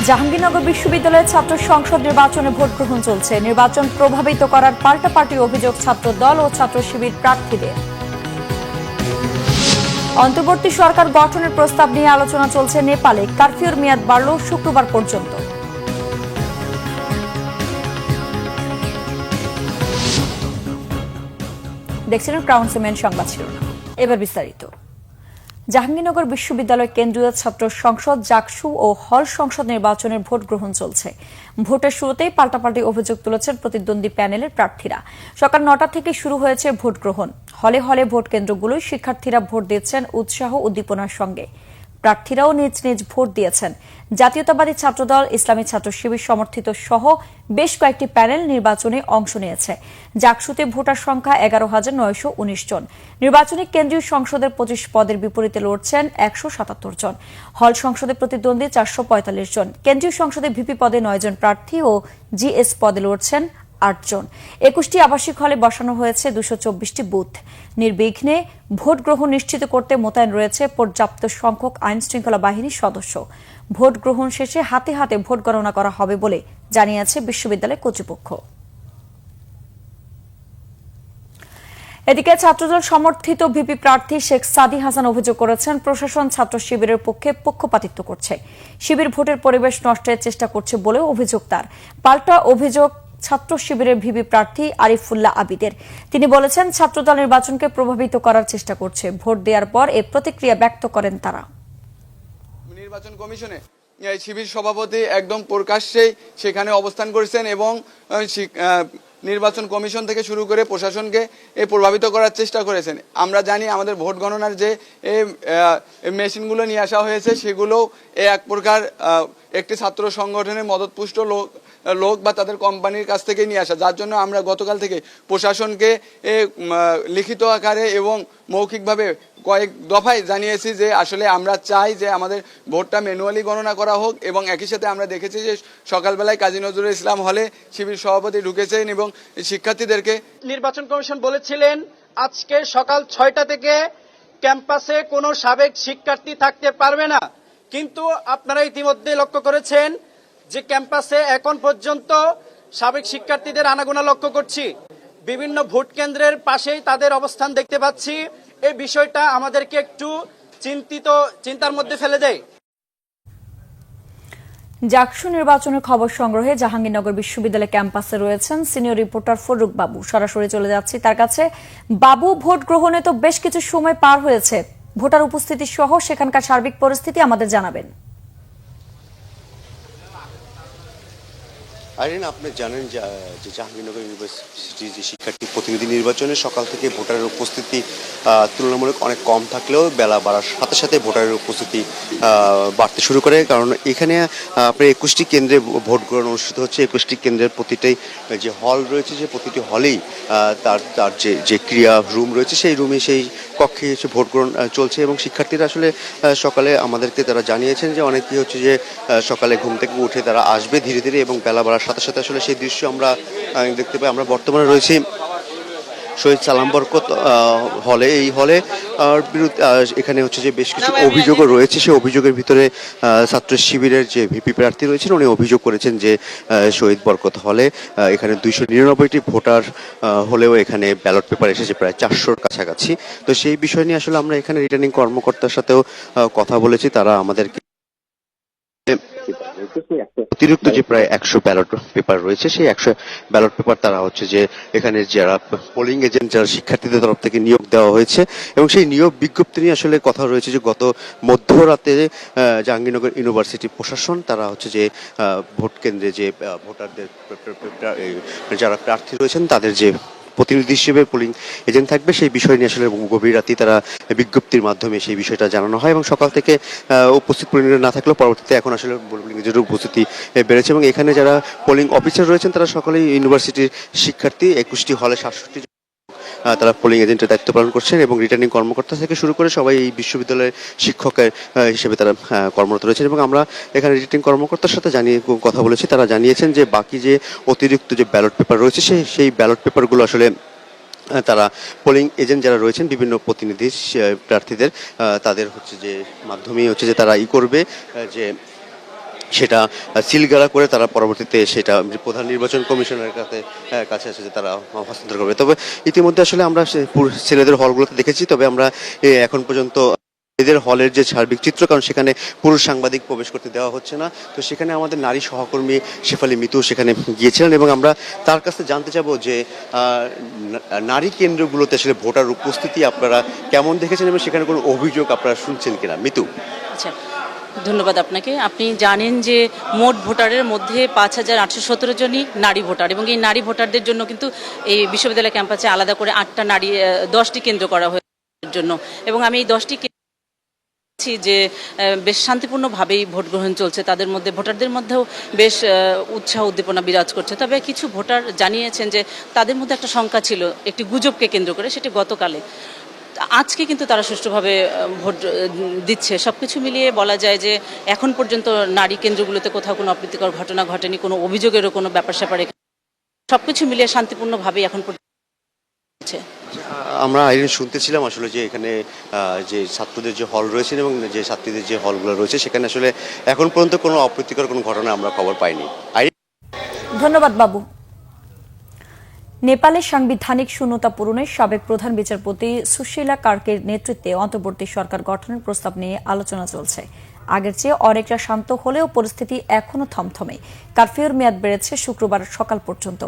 জাহাঙ্গীরনগর বিশ্ববিদ্যালয়ের ছাত্র সংসদ নির্বাচনে ভোট গ্রহণ চলছে। নির্বাচন প্রভাবিত করার পাল্টাপাল্টি অভিযোগ ছাত্র দল ও ছাত্র শিবির প্রার্থীদের। অন্তর্বর্তী সরকার গঠনের প্রস্তাব নিয়ে আলোচনা চলছে নেপালে। কারফিউর মেয়াদ বাড়ল শুক্রবার পর্যন্ত। দেখছিলেন ক্রাউন সিমেন্ট সংবাদ শিরোনাম। এবার বিস্তারিত। জাহাঙ্গীরনগর বিশ্ববিদ্যালয় কেন্দ্রীয় ছাত্র সংসদ জাকসু ও হল সংসদ নির্বাচনের ভোট গ্রহণ চলছে। ভোটের শুরুতেই পাল্টাপাল্টি অভিযোগ তুলেছেন প্রতিদ্বন্দ্বী প্যানেলের প্রার্থীরা। সকাল ৯টা থেকে শুরু হয়েছে ভোট গ্রহণ। হলে হলে ভোট কেন্দ্রগুলোয় শিক্ষার্থীরা ভোট দিচ্ছেন উৎসাহ উদ্দীপনার সঙ্গে। প্রার্থীরাও নিজ নিজ ভোট দিয়েছেন। জাতীয়তাবাদী ছাত্রদল, ইসলামী ছাত্র শিবির সমর্থিত সহ বেশ কয়েকটি প্যানেল নির্বাচনে অংশ নিয়েছে। জাকসুতে ভোটার সংখ্যা ১১,৯১৯ জন। নির্বাচনী কেন্দ্রীয় সংসদের ২৫ পদের বিপরীতে লড়ছেন ১৭৭ জন। হল সংসদে প্রতিদ্বন্দ্বী ৪৪৫ জন। কেন্দ্রীয় সংসদে ভিপি পদে ৯ জন প্রার্থী ও জিএস পদে লড়ছেন ৮ জন। ২১টি আবাসিক হলে বসানো হয়েছে ২২৪টি বুথ। নির্বিঘ্নে ভোট গ্রহণ নিশ্চিত করতে মোতায়েন রয়েছে পর্যাপ্ত সংখ্যক আইন শৃঙ্খলা বাহিনীর সদস্য। ভোট গ্রহণ শেষে হাতে হাতে ভোট গণনা করা হবে বলে জানিয়েছে বিশ্ববিদ্যালয় কর্তৃপক্ষ। এদিকে ছাত্রদল সমর্থিত ভিপি প্রার্থী শেখ সাদি হাসান অভিযোগ করেছেন, প্রশাসন ছাত্র শিবিরের পক্ষে পক্ষপাতিত্ব করছে। শিবির ভোটের পরিবেশ নষ্টের চেষ্টা করছে বলেও অভিযোগ তার। পাল্টা অভিযোগ ছাত্র শিবিরের ভিপি প্রার্থী আরিফুল্লাহ আবিদের। তিনি বলেছেন, ছাত্রদল নির্বাচনকে প্রভাবিত করার চেষ্টা করছে। ভোট দেওয়ার পর এ প্রতিক্রিয়া ব্যক্ত করেন তারা। নির্বাচন কমিশনে শিবির সভাপতি একদম প্রকাশ্যেই সেখানে অবস্থান করেছেন এবং নির্বাচন কমিশন থেকে শুরু করে প্রশাসনকে প্রভাবিত করার চেষ্টা করেছেন। আমরা জানি আমাদের ভোট গণনার যে মেশিনগুলো নিয়ে আসা হয়েছে সেগুলো এক প্রকার একটি ছাত্র সংগঠনের মদতপুষ্ট লোক বা তাদের কোম্পানির কাছ থেকে নিয়ে আসা, যার জন্য আমরা গতকাল থেকে প্রশাসনকে লিখিত আকারে এবং মৌখিকভাবে কয়েক দফায় জানিয়েছি যে আসলে আমরা চাই যে আমাদের ভোটটা ম্যানুয়ালি গণনা করা হোক। এবং একই সাথে আমরা দেখেছি যে সকালবেলায় কাজী নজরুল ইসলাম হলে শিবির সভাপতি ঢুকেছেন এবং শিক্ষার্থীদেরকে নির্বাচন কমিশন বলেছিলেন আজকে সকাল ৬টা থেকে ক্যাম্পাসে কোনো সাবেক শিক্ষার্থী থাকতে পারবে না, কিন্তু আপনারা ইতিমধ্যে লক্ষ্য করেছেন যে ক্যাম্পাসে এখন পর্যন্ত সাবেক শিক্ষার্থীদের আনাগোনা লক্ষ্য করছি। বিভিন্ন ভোট কেন্দ্রের পাশেই তাদের অবস্থান দেখতে পাচ্ছি। এই বিষয়টা আমাদেরকে একটু চিন্তার মধ্যে ফেলে দেয়। জাকসু নির্বাচনের খবর সংগ্রহে জাহাঙ্গীরনগর বিশ্ববিদ্যালয় ক্যাম্পাসে রয়েছেন সিনিয়র রিপোর্টার ফরুক বাবু। সরাসরি চলে যাচ্ছি তার কাছে। বাবু, ভোট গ্রহণে তো বেশ কিছু সময় পার হয়েছে, ভোটার উপস্থিতি সহ সেখানকার সার্বিক পরিস্থিতি আমাদের জানাবেন। আইরিন, আপনি জানেন যে জাহাঙ্গীরনগর ইউনিভার্সিটির যে শিক্ষার্থী প্রতিনিধি নির্বাচনে সকাল থেকে ভোটারের উপস্থিতি তুলনামূলক অনেক কম থাকলেও বেলা বাড়ার সাথে সাথে ভোটারের উপস্থিতি বাড়তে শুরু করে। কারণ এখানে আপনার 21টি কেন্দ্রে ভোট গ্রহণ অনুষ্ঠিত হচ্ছে। 21টি কেন্দ্রের প্রতিটাই যে হল রয়েছে, যে প্রতিটি হলেই তার যে ক্রিয়া রুম রয়েছে, সেই রুমে সেই কক্ষে হচ্ছে ভোট গ্রহণ চলছে। এবং শিক্ষার্থীরা আসলে সকালে আমাদেরকে তারা জানিয়েছেন যে অনেকেই হচ্ছে যে সকালে ঘুম থেকে উঠে তারা আসবে ধীরে ধীরে, এবং বেলা বাড়ার সাথে সাথে আসলে সেই দৃশ্য আমরা দেখতে পাই। আমরা বর্তমানে রয়েছি শহীদ সালাম বরকত হলে। এই হলে এখানে হচ্ছে যে বেশ কিছু অভিযোগও রয়েছে। সেই অভিযোগের ভিতরে ছাত্র শিবিরের যে ভিপি প্রার্থী রয়েছেন উনি অভিযোগ করেছেন যে শহীদ বরকত হলে এখানে 299টি ভোটার হলেও এখানে ব্যালট পেপার এসেছে প্রায় 400-র কাছাকাছি। তো সেই বিষয় নিয়ে আসলে আমরা এখানে রিটার্নিং কর্মকর্তার সাথেও কথা বলেছি। তারা আমাদেরকে অতিরিক্ত যে প্রায় 100 ব্যালট পেপার রয়েছে, সেই 100 ব্যালট পেপার তারা হচ্ছে যে এখানে যারা পোলিং এজেন্ট, যারা শিক্ষার্থীদের তরফ থেকে নিয়োগ দেওয়া হয়েছে, এবং সেই নিয়োগ বিজ্ঞপ্তি নিয়ে আসলে কথা রয়েছে যে গত মধ্যরাতে জাহাঙ্গীরনগর ইউনিভার্সিটি প্রশাসন তারা হচ্ছে যে ভোট কেন্দ্রে যে ভোটারদের যারা প্রার্থী রয়েছেন তাদের যে প্রতিনিধি হিসেবে পোলিং এজেন্ট থাকবে, সেই বিষয় নিয়ে আসলে গভীর রাতে তারা বিজ্ঞপ্তির মাধ্যমে সেই বিষয়টা জানানো হয়। এবং সকাল থেকে উপস্থিত পোলিং না থাকলেও পরবর্তীতে এখন আসলে পোলিং এজেন্টের উপস্থিতি বেড়েছে। এবং এখানে যারা পোলিং অফিসার রয়েছেন তারা সকলেই ইউনিভার্সিটির শিক্ষার্থী। 21টি হলে 67 তারা পোলিং এজেন্টের দায়িত্ব পালন করছেন, এবং রিটার্নিং কর্মকর্তা থেকে শুরু করে সবাই এই বিশ্ববিদ্যালয়ের শিক্ষকের হিসেবে তারা কর্মরত রয়েছেন। এবং আমরা এখানে রিটার্নিং কর্মকর্তার সাথে কথা বলেছি। তারা জানিয়েছেন যে বাকি যে অতিরিক্ত যে ব্যালট পেপার রয়েছে সেই ব্যালট পেপারগুলো আসলে তারা পোলিং এজেন্ট যারা রয়েছেন বিভিন্ন প্রতিনিধি প্রার্থীদের তাদের হচ্ছে যে মাধ্যমেই হচ্ছে যে তারা করবে, যে সেটা সিলগালা করে তারা পরবর্তীতে সেটা প্রধান নির্বাচন কমিশনের কাছে এসে তারা হস্তান্তর করবে। তবে ইতিমধ্যে আসলে আমরা ছেলেদের হলগুলোতে দেখেছি, তবে আমরা এখন পর্যন্ত এদের হলের যে সার্বিক চিত্র, কারণ সেখানে পুরুষ সাংবাদিক প্রবেশ করতে দেওয়া হচ্ছে না, তো সেখানে আমাদের নারী সহকর্মী শেফালি মিতু সেখানে গিয়েছিলেন এবং আমরা তার কাছে জানতে চাবো যে নারী কেন্দ্রগুলোতে আসলে ভোটার উপস্থিতি আপনারা কেমন দেখেছেন এবং সেখানে কোনো অভিযোগ আপনারা শুনছেন কিনা। মিতু। আচ্ছা, ধন্যবাদ আপনাকে। আপনি জানেন যে মোট ভোটারের মধ্যে 5,817 জনই নারী ভোটার, এবং এই নারী ভোটারদের জন্য কিন্তু এই বিশ্ববিদ্যালয় ক্যাম্পাসে আলাদা করে 10টি কেন্দ্র করা হয়েছে জন্য, এবং আমি এই 10টি যে বেশ শান্তিপূর্ণভাবেই ভোট গ্রহণ চলছে, তাদের মধ্যে ভোটারদের মধ্যেও বেশ উৎসাহ উদ্দীপনা বিরাজ করছে। তবে কিছু ভোটার জানিয়েছেন যে তাদের মধ্যে একটা শঙ্কা ছিল একটি গুজবকে কেন্দ্র করে, সেটি গতকালে। আজকে কিন্তু তারা সুষ্ঠুভাবে ভোট দিচ্ছে। সবকিছু মিলিয়ে বলা যায় যে এখন পর্যন্ত নারী কেন্দ্রগুলোতে কোথাও কোনো অপ্রীতিকর ঘটনা ঘটেনি, কোনো অভিযোগেরও কোনো ব্যাপার স্যাপারে, সবকিছু মিলিয়ে শান্তিপূর্ণভাবেই এখন পর্যন্ত। আমরা আইরিন শুনতেছিলাম আসলে যে এখানে যে ছাত্রদের যে হল রয়েছে এবং যে ছাত্রীদের যে হলগুলো রয়েছে সেখানে আসলে এখন পর্যন্ত কোনো অপ্রীতিকর কোনো ঘটনা আমরা খবর পাইনি। ধন্যবাদ বাবু। নেপালের সাংবিধানিক শূন্যতা পূরণে সাবেক প্রধান বিচারপতি সুশীলা কার্কের নেতৃত্বে অন্তর্বর্তী সরকার গঠনের প্রস্তাব নিয়ে আলোচনা চলছে। আগের চেয়ে অনেকটা শান্ত হলেও পরিস্থিতি এখনো থমথমে। কারফিউর মেয়াদ বেড়েছে শুক্রবার সকাল পর্যন্ত।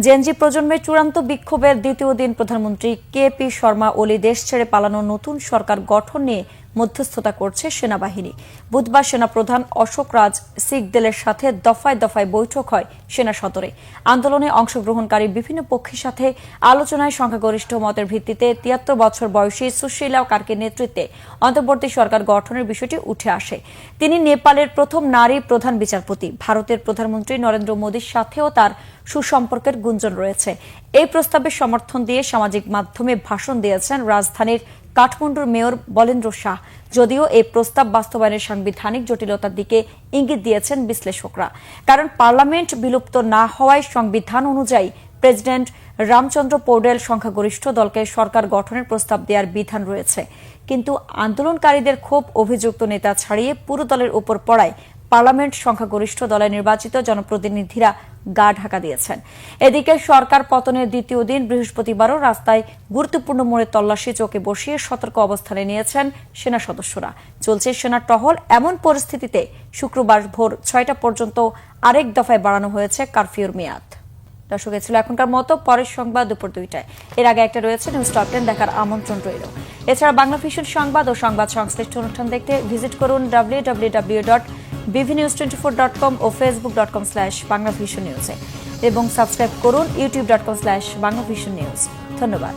জেনজি প্রজন্মের চূড়ান্ত বিক্ষোভের দ্বিতীয় দিন প্রধানমন্ত্রী কেপি শর্মা ওলি দেশ ছেড়ে পালানো নতুন সরকার গঠন নিয়ে মধ্যস্থতা করছে সেনাবাহিনী। বুধবার সেনাপ্রধান অশোক রাজ সিকদেলের সাথে দফায় দফায় বৈঠক হয় সেনা সদরে। আন্দোলনে অংশগ্রহণকারী বিভিন্ন পক্ষের সাথে আলোচনায় সংখ্যাগরিষ্ঠ মতের ভিত্তিতে 73 বছর বয়সী সুশীলা কার্কের নেতৃত্বে অন্তর্বর্তী সরকার গঠনের বিষয়টি উঠে আসে। তিনি নেপালের প্রথম নারী প্রধান বিচারপতি। ভারতের প্রধানমন্ত্রী নরেন্দ্র মোদীর সাথেও তার সুসম্পর্কের গুঞ্জন রয়েছে। এই প্রস্তাবের সমর্থন দিয়ে সামাজিক মাধ্যমে ভাষণ দিয়েছেন রাজধানীর কাঠমান্ডুর মেয়র বলেন্দ্র শাহ। যদিও এই প্রস্তাব বাস্তবায়নের সাংবিধানিক জটিলতার দিকে ইঙ্গিত দিয়েছেন বিশ্লেষকরা, কারণ পার্লামেন্ট বিলুপ্ত না হওয়ায় সংবিধান অনুযায়ী প্রেসিডেন্ট রামচন্দ্র পৌডেল সংখ্যাগরিষ্ঠ দলকে সরকার গঠনের প্রস্তাব দেওয়ার বিধান রয়েছে। কিন্তু আন্দোলনকারীদের ক্ষোভ অভিযুক্ত নেতা ছাড়িয়ে পুরো দলের উপর পড়ায় পার্লামেন্ট সংখ্যাগরিষ্ঠ দলের নির্বাচিত জনপ্রতিনিধিরা গা ঢাকা দিয়েছেন। এদিকে সরকার পতনের দ্বিতীয় দিন বৃহস্পতিবারও রাস্তায় গুরুত্বপূর্ণ মোড়ে তল্লাশি চোখে বসিয়ে সতর্ক অবস্থানে নিয়েছেন সেনা সদস্যরা। চলছে সেনা টহল। এমন পরিস্থিতিতে শুক্রবার ভোর 6টা পর্যন্ত আরেক দফায় বাড়ানো হয়েছে কারফিউর মেয়াদ। দর্শক, ছিল এখনকার মতো। পরের সংবাদ দুপুর 2টায়। এর আগে একটা রয়েছে নিউজ টপ 10 দেখার আমন্ত্রণ রইল। এছাড়া বাংলা ভিশন সংবাদ ও সংবাদ সংশ্লিষ্ট অনুষ্ঠান দেখতে ভিজিট করুন www.bvnews24.com ও facebook.com/banglavisionnews এবং সাবস্ক্রাইব করুন youtube.com/banglavisionnews। ধন্যবাদ।